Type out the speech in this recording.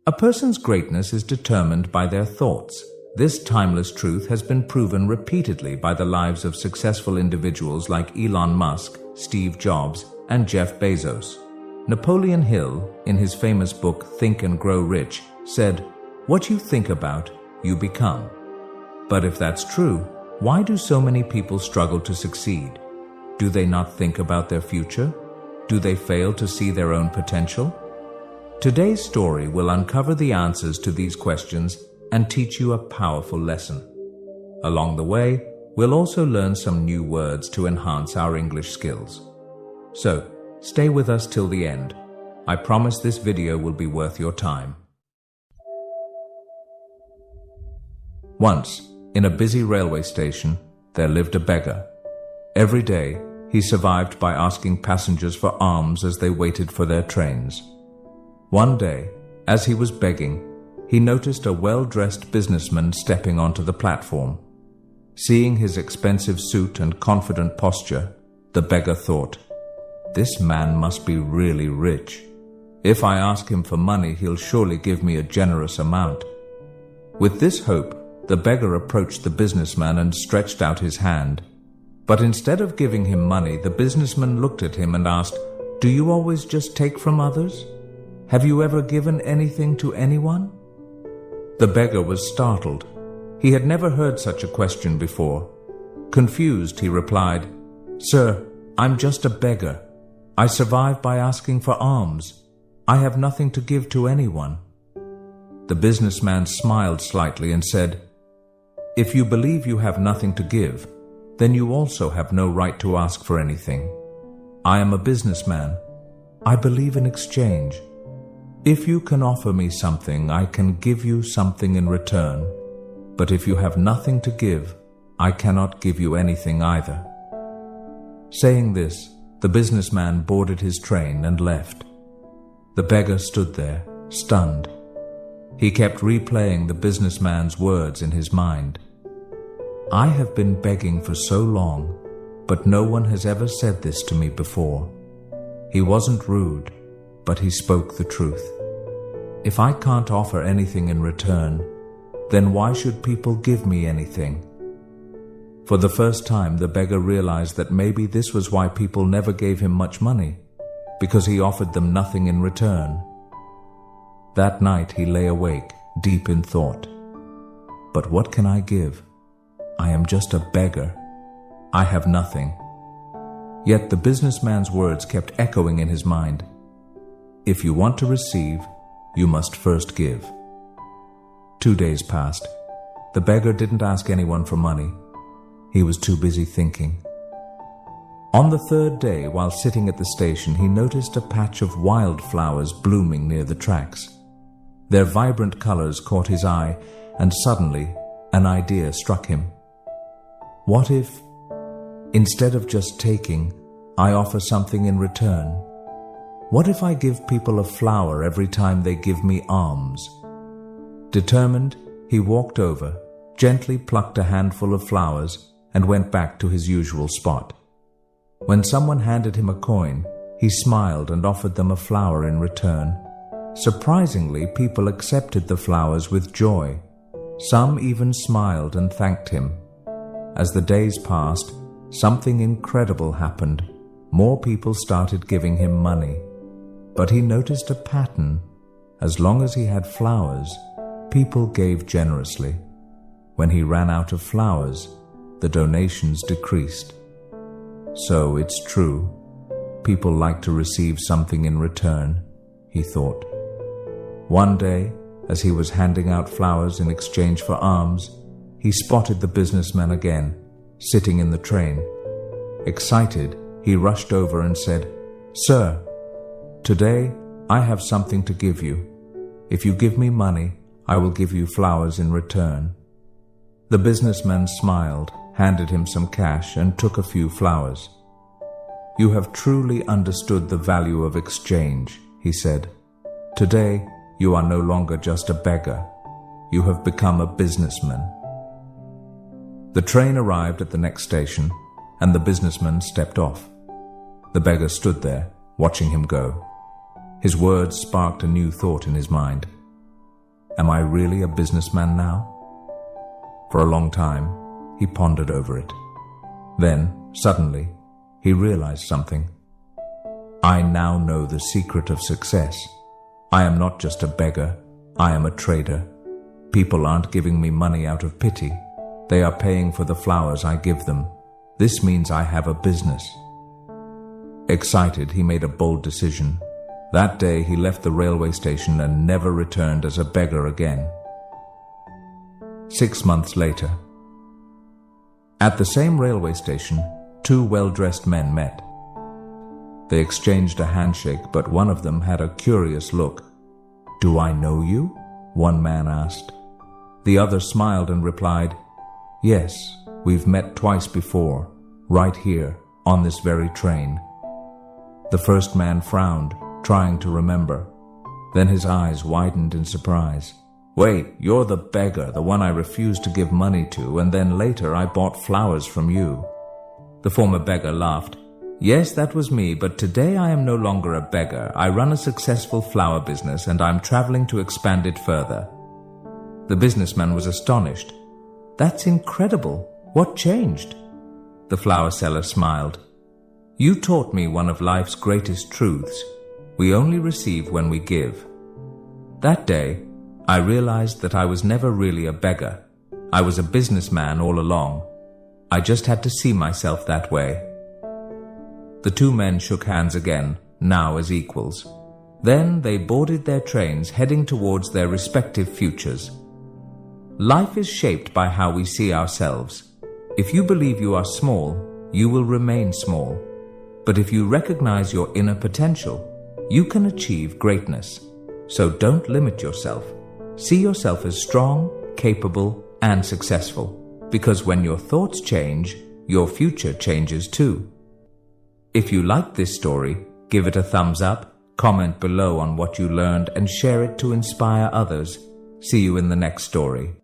A person's greatness is determined by their thoughts. This timeless truth has been proven repeatedly by the lives of successful individuals like Elon Musk, Steve Jobs, and Jeff Bezos. Napoleon Hill, in his famous book Think and Grow Rich, said, "What you think about, you become." But if that's true, why do so many people struggle to succeed? Do they not think about their future? Do they fail to see their own potential? Today's story will uncover the answers to these questions and teach you a powerful lesson. Along the way, we'll also learn some new words to enhance our English skills. So, stay with us till the end. I promise this video will be worth your time. Once, in a busy railway station, there lived a beggar. Every day, he survived by asking passengers for alms as they waited for their trains. One day, as he was begging, he noticed a well-dressed businessman stepping onto the platform. Seeing his expensive suit and confident posture, the beggar thought, "This man must be really rich. If I ask him for money, he'll surely give me a generous amount." With this hope, the beggar approached the businessman and stretched out his hand. But instead of giving him money, the businessman looked at him and asked, "Do you always just take from others? Have you ever given anything to anyone?" The beggar was startled. He had never heard such a question before. Confused, he replied, "Sir, I'm just a beggar. I survive by asking for alms. I have nothing to give to anyone." The businessman smiled slightly and said, "If you believe you have nothing to give, then you also have no right to ask for anything. I am a businessman. I believe in exchange. If you can offer me something, I can give you something in return. But if you have nothing to give, I cannot give you anything either." Saying this, the businessman boarded his train and left. The beggar stood there, stunned. He kept replaying the businessman's words in his mind. "I have been begging for so long, but no one has ever said this to me before." He wasn't rude, but he spoke the truth. If I can't offer anything in return, then why should people give me anything? For the first time, the beggar realized that maybe this was why people never gave him much money, because he offered them nothing in return. That night he lay awake, deep in thought. "But what can I give? I am just a beggar. I have nothing." Yet the businessman's words kept echoing in his mind. "If you want to receive, you must first give." 2 days passed. The beggar didn't ask anyone for money. He was too busy thinking. On the third day, while sitting at the station, he noticed a patch of wildflowers blooming near the tracks. Their vibrant colors caught his eye, and suddenly an idea struck him. What if, instead of just taking, I offer something in return? What if I give people a flower every time they give me alms? Determined, he walked over, gently plucked a handful of flowers, and went back to his usual spot. When someone handed him a coin, he smiled and offered them a flower in return. Surprisingly, people accepted the flowers with joy. Some even smiled and thanked him. As the days passed, something incredible happened. More people started giving him money. But he noticed a pattern. As long as he had flowers, people gave generously. When he ran out of flowers, the donations decreased. So it's true. People like to receive something in return, he thought. One day, as he was handing out flowers in exchange for alms, he spotted the businessman again, sitting in the train. Excited, he rushed over and said, "Sir, today I have something to give you. If you give me money, I will give you flowers in return." The businessman smiled, handed him some cash, and took a few flowers. "You have truly understood the value of exchange," he said. "Today, you are no longer just a beggar. You have become a businessman." The train arrived at the next station, and the businessman stepped off. The beggar stood there, watching him go. His words sparked a new thought in his mind. Am I really a businessman now? For a long time, he pondered over it. Then, suddenly, he realized something. I now know the secret of success. I am not just a beggar, I am a trader. People aren't giving me money out of pity. They are paying for the flowers I give them. This means I have a business. Excited, he made a bold decision. That day he left the railway station and never returned as a beggar again. 6 months later. At the same railway station, two well-dressed men met. They exchanged a handshake, but one of them had a curious look. "Do I know you?" one man asked. The other smiled and replied, "Yes, we've met twice before, right here, on this very train." The first man frowned, trying to remember. Then his eyes widened in surprise. "Wait, you're the beggar, the one I refused to give money to, and then later I bought flowers from you." The former beggar laughed. "Yes, that was me, but today I am no longer a beggar. I run a successful flower business and I'm traveling to expand it further." The businessman was astonished. "That's incredible. What changed?" The flower seller smiled. "You taught me one of life's greatest truths. We only receive when we give." That day, I realized that I was never really a beggar. I was a businessman all along. I just had to see myself that way. The two men shook hands again, now as equals. Then they boarded their trains, heading towards their respective futures. Life is shaped by how we see ourselves. If you believe you are small, you will remain small. But if you recognize your inner potential, you can achieve greatness. So don't limit yourself. See yourself as strong, capable, and successful. Because when your thoughts change, your future changes too. If you liked this story, give it a thumbs up, comment below on what you learned, and share it to inspire others. See you in the next story.